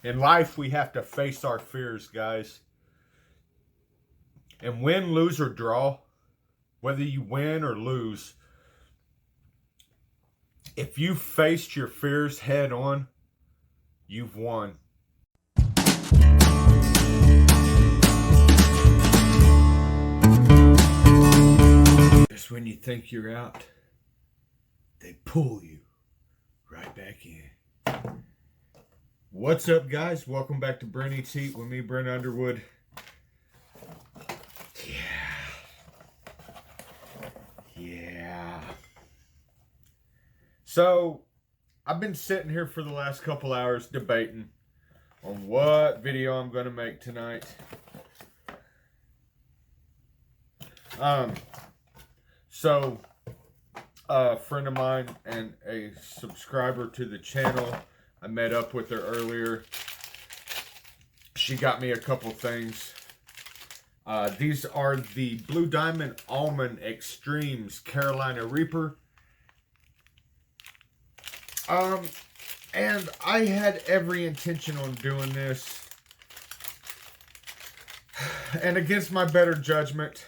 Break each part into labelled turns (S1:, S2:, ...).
S1: In life, we have to face our fears, guys. And win, lose, or draw, whether you win or lose, if you faced your fears head on, you've won. Just when you think you're out, they pull you right back in. What's up, guys? Welcome back to Brent Eats Heat with me, Brent Underwood. Yeah. So, I've been sitting here for the last couple hours debating on what video I'm going to make tonight. So, a friend of mine and a subscriber to the channel, I met up with her earlier. She got me a couple things. These are the Blue Diamond Almond Extremes Carolina Reaper. And I had every intention on doing this. And against my better judgment,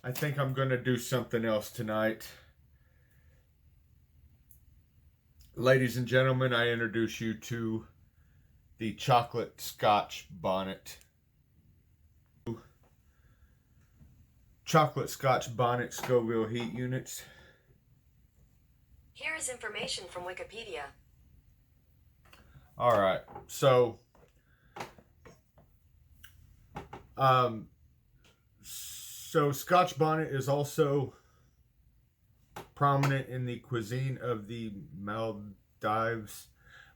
S1: I think I'm going to do something else tonight. Ladies and gentlemen, I introduce you to the chocolate scotch bonnet. Chocolate scotch bonnet Scoville heat units.
S2: Here is information from Wikipedia.
S1: All right, so Scotch bonnet is also prominent in the cuisine of the Maldives,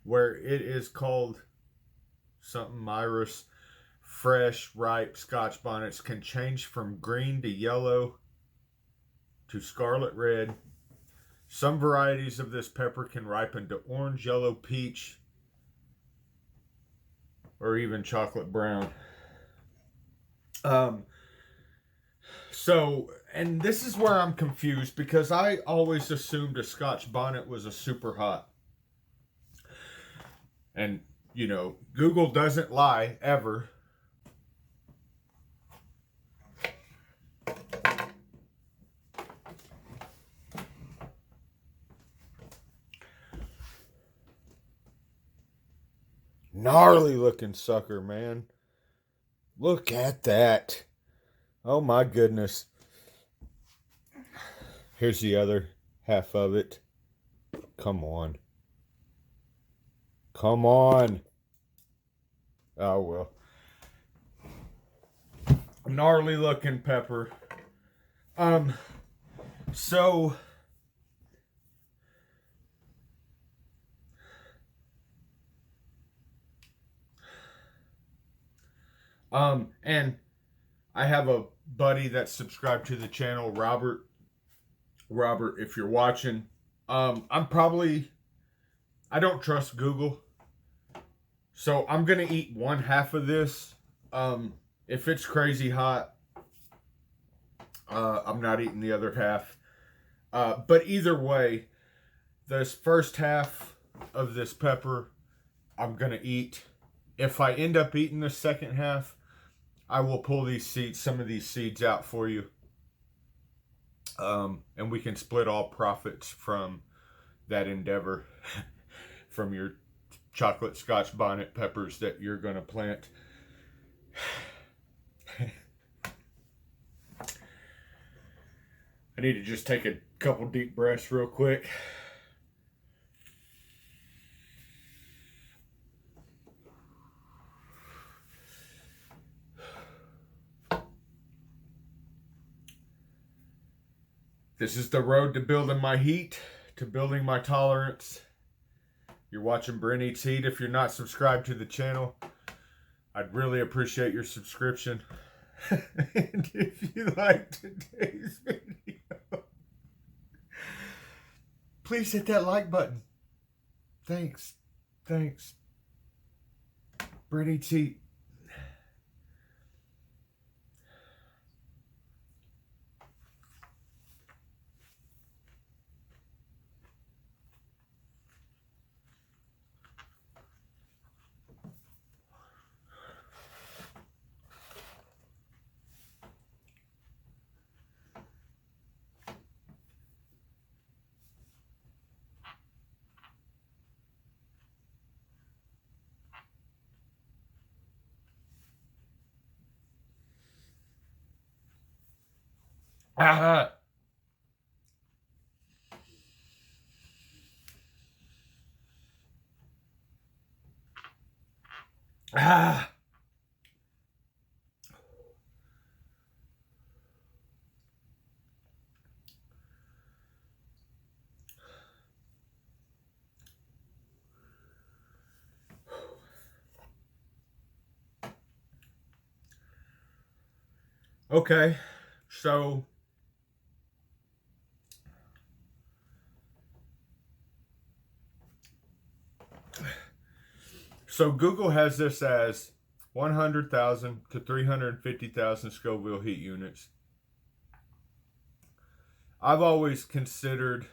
S1: where it is called something Myris. Fresh, ripe Scotch bonnets can change from green to yellow to scarlet red. Some varieties of this pepper can ripen to orange, yellow, peach, or even chocolate brown. And this is where I'm confused, because I always assumed a Scotch bonnet was a super hot. And, you know, Google doesn't lie, ever. Gnarly looking sucker, man. Look at that. Oh my goodness. Here's the other half of it. Come on. Come on. Oh well. Gnarly looking pepper. So and I have a buddy that's subscribed to the channel, Robert. Robert, if you're watching, I don't trust Google. So I'm going to eat one half of this. If it's crazy hot, I'm not eating the other half. But either way, this first half of this pepper, I'm going to eat. If I end up eating the second half, I will pull these seeds, some of these seeds out for you. And we can split all profits from that endeavor, from your chocolate scotch bonnet peppers that you're going to plant. I need to just take a couple deep breaths real quick. This is the road to building my heat, to building my tolerance. You're watching Brent Eats Heat. If you're not subscribed to the channel, I'd really appreciate your subscription. And if you like today's video, please hit that like button. Thanks. Brent Eats Heat. Ah, ah. Okay, so Google has this as 100,000 to 350,000 Scoville heat units. I've always considered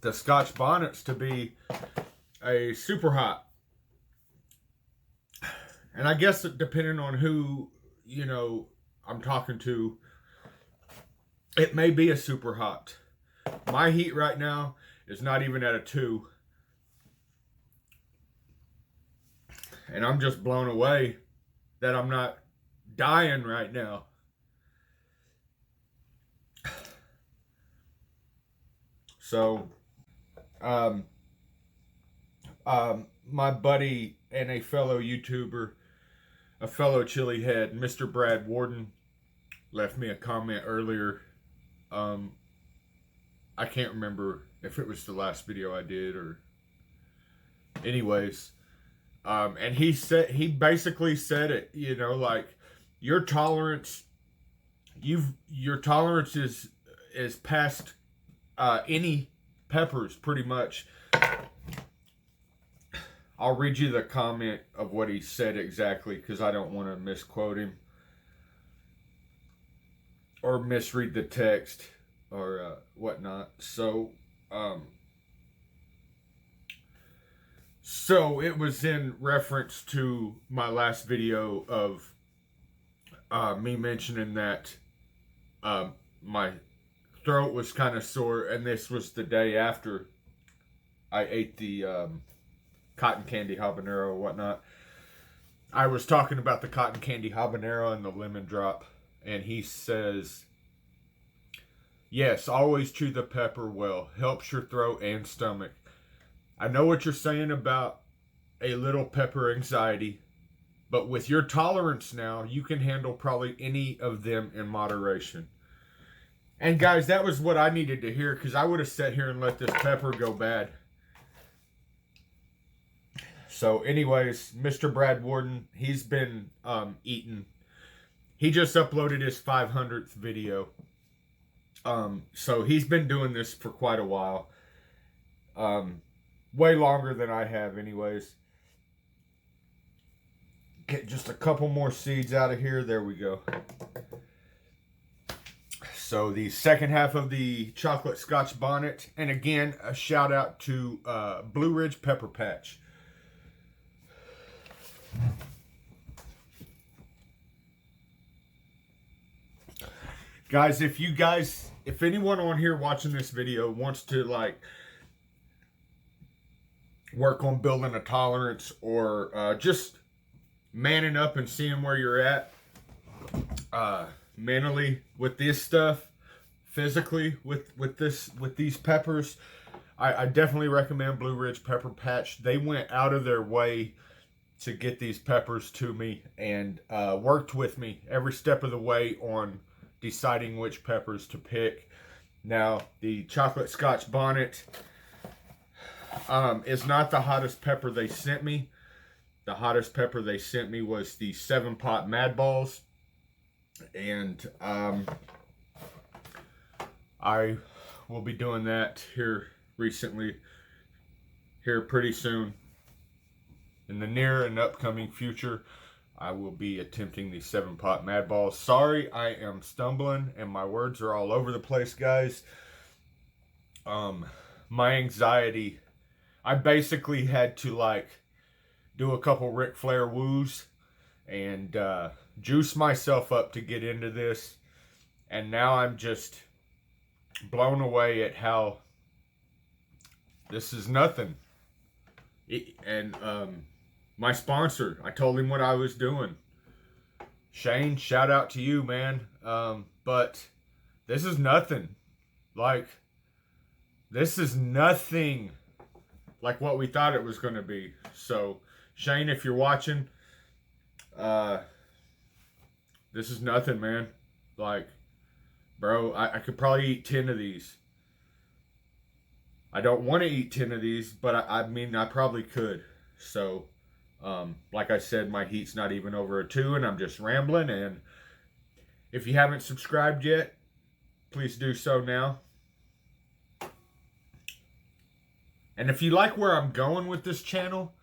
S1: the Scotch bonnets to be a super hot. And I guess depending on who, I'm talking to, it may be a super hot. My heat right now is not even at a 2. And I'm just blown away that I'm not dying right now. So, um, my buddy and a fellow YouTuber, a fellow chili head, Mr. Brad Warden, left me a comment earlier. I can't remember if it was the last video I did or, anyways. And he basically said it, like your tolerance, your tolerance is past any peppers pretty much. I'll read you the comment of what he said exactly because I don't want to misquote him or misread the text or whatnot. So it was in reference to my last video of me mentioning that my throat was kind of sore, and this was the day after I ate the cotton candy habanero or whatnot. I was talking about the cotton candy habanero and the lemon drop, and he says, yes, always chew the pepper well. Helps your throat and stomach. I know what you're saying about a little pepper anxiety, but with your tolerance now, you can handle probably any of them in moderation. And guys, that was what I needed to hear because I would have sat here and let this pepper go bad. So, anyways, Mr. Brad Warden, he's been eating. He just uploaded his 500th video. So he's been doing this for quite a while. Way longer than I have, anyways. Get just a couple more seeds out of here. There we go. So the second half of the chocolate Scotch bonnet. And again, a shout out to Blue Ridge Pepper Patch. Guys, if anyone on here watching this video wants to like work on building a tolerance or just manning up and seeing where you're at mentally with this stuff, physically with these peppers, I definitely recommend Blue Ridge Pepper Patch. They went out of their way to get these peppers to me and worked with me every step of the way on deciding which peppers to pick. Now, the chocolate Scotch bonnet is not the hottest pepper they sent me. The hottest pepper they sent me was the 7-pot Mad Balls. And I will be doing that here pretty soon. In the near and upcoming future, I will be attempting the 7-pot Mad Balls. Sorry, I am stumbling and my words are all over the place, guys. My anxiety, I basically had to like do a couple Ric Flair woos and juice myself up to get into this. And now I'm just blown away at how this is nothing. My sponsor, I told him what I was doing. Shane, shout out to you, man. But this is nothing. Like, this is nothing like what we thought it was going to be. So, Shane, if you're watching, this is nothing, man. Like, bro, I could probably eat 10 of these. I don't want to eat 10 of these, but I mean, I probably could. So, like I said, my heat's not even over a 2, and I'm just rambling. And if you haven't subscribed yet, please do so now. And if you like where I'm going with this channel,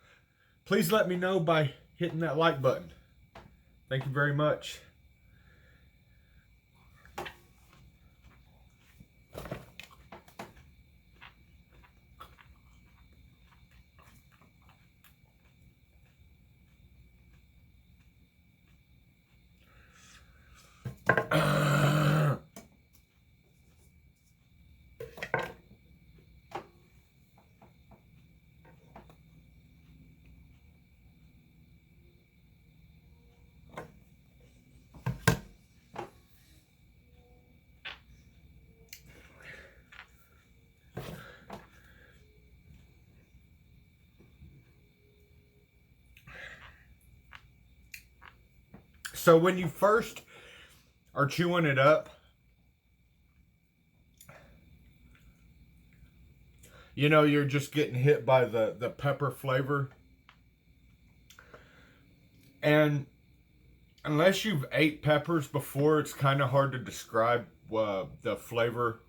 S1: please let me know by hitting that like button. Thank you very much. So when you first are chewing it up, you know, you're just getting hit by the pepper flavor. And unless you've ate peppers before, it's kind of hard to describe the flavor.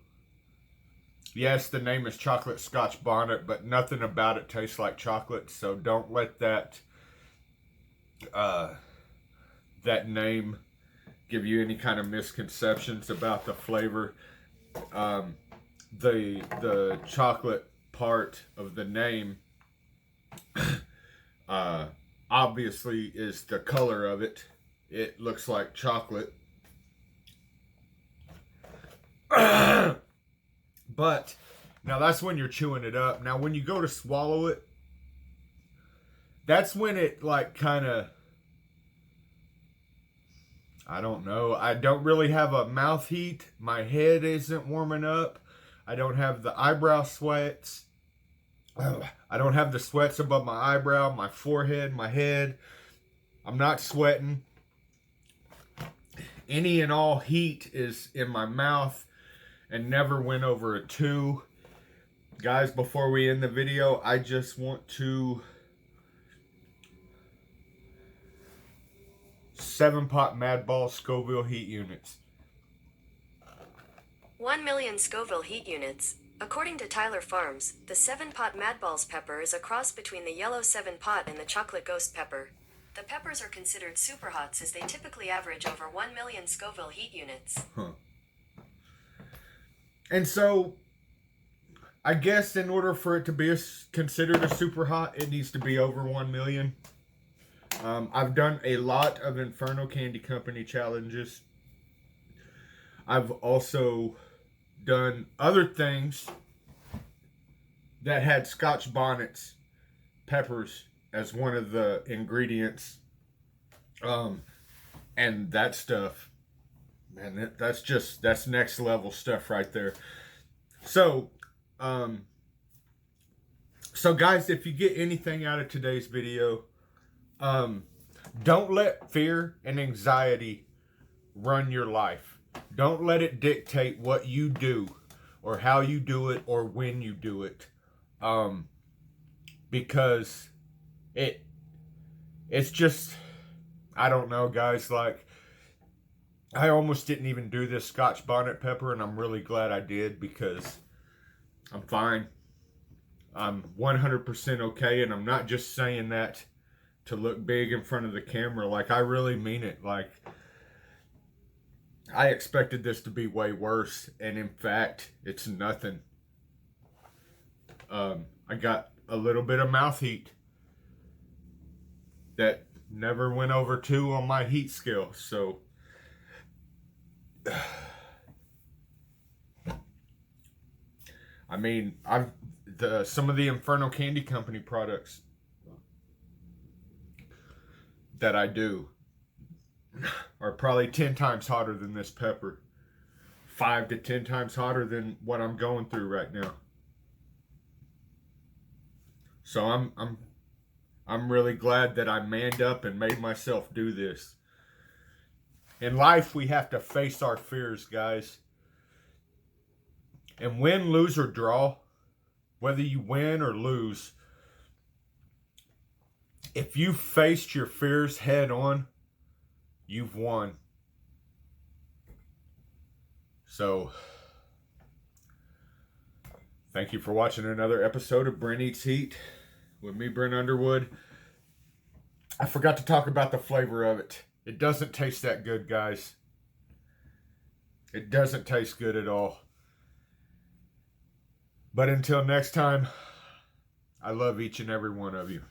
S1: Yes, the name is chocolate scotch bonnet, but nothing about it tastes like chocolate. So don't let that that name give you any kind of misconceptions about the flavor. The chocolate part of the name obviously is the color of it. It looks like chocolate. But now that's when you're chewing it up. Now when you go to swallow it, that's when it like kind of, I don't know. I don't really have a mouth heat. My head isn't warming up. I don't have the eyebrow sweats. I don't have the sweats above my eyebrow, my forehead, my head. I'm not sweating. Any and all heat is in my mouth and never went over a 2. Guys, before we end the video, I just want to 7-pot Madball Scoville heat units.
S2: 1 million Scoville heat units. According to Tyler Farms, the 7-pot Madballs pepper is a cross between the yellow 7-pot and the chocolate ghost pepper. The peppers are considered super hots as they typically average over 1 million Scoville heat units.
S1: Huh. And so, I guess in order for it to be considered a super hot, it needs to be over 1 million. I've done a lot of Inferno Candy Company challenges. I've also done other things that had Scotch bonnets, peppers as one of the ingredients. And that stuff, man, that's next level stuff right there. So, so guys, if you get anything out of today's video, don't let fear and anxiety run your life. Don't let it dictate what you do or how you do it or when you do it. Because it's just, I don't know, guys, like, I almost didn't even do this Scotch bonnet pepper, and I'm really glad I did because I'm fine. I'm 100% okay, and I'm not just saying that to look big in front of the camera. Like, I really mean it. Like, I expected this to be way worse, and in fact, it's nothing. I got a little bit of mouth heat that never went over 2 on my heat scale, so I mean, some of the Inferno Candy Company products that I do, are probably 10 times hotter than this pepper. 5 to 10 times hotter than what I'm going through right now. So I'm really glad that I manned up and made myself do this. In life, we have to face our fears, guys. And win, lose, or draw, whether you win or lose, if you faced your fears head on, you've won. So, thank you for watching another episode of Brent Eats Heat with me, Brent Underwood. I forgot to talk about the flavor of it. It doesn't taste that good, guys. It doesn't taste good at all. But until next time, I love each and every one of you.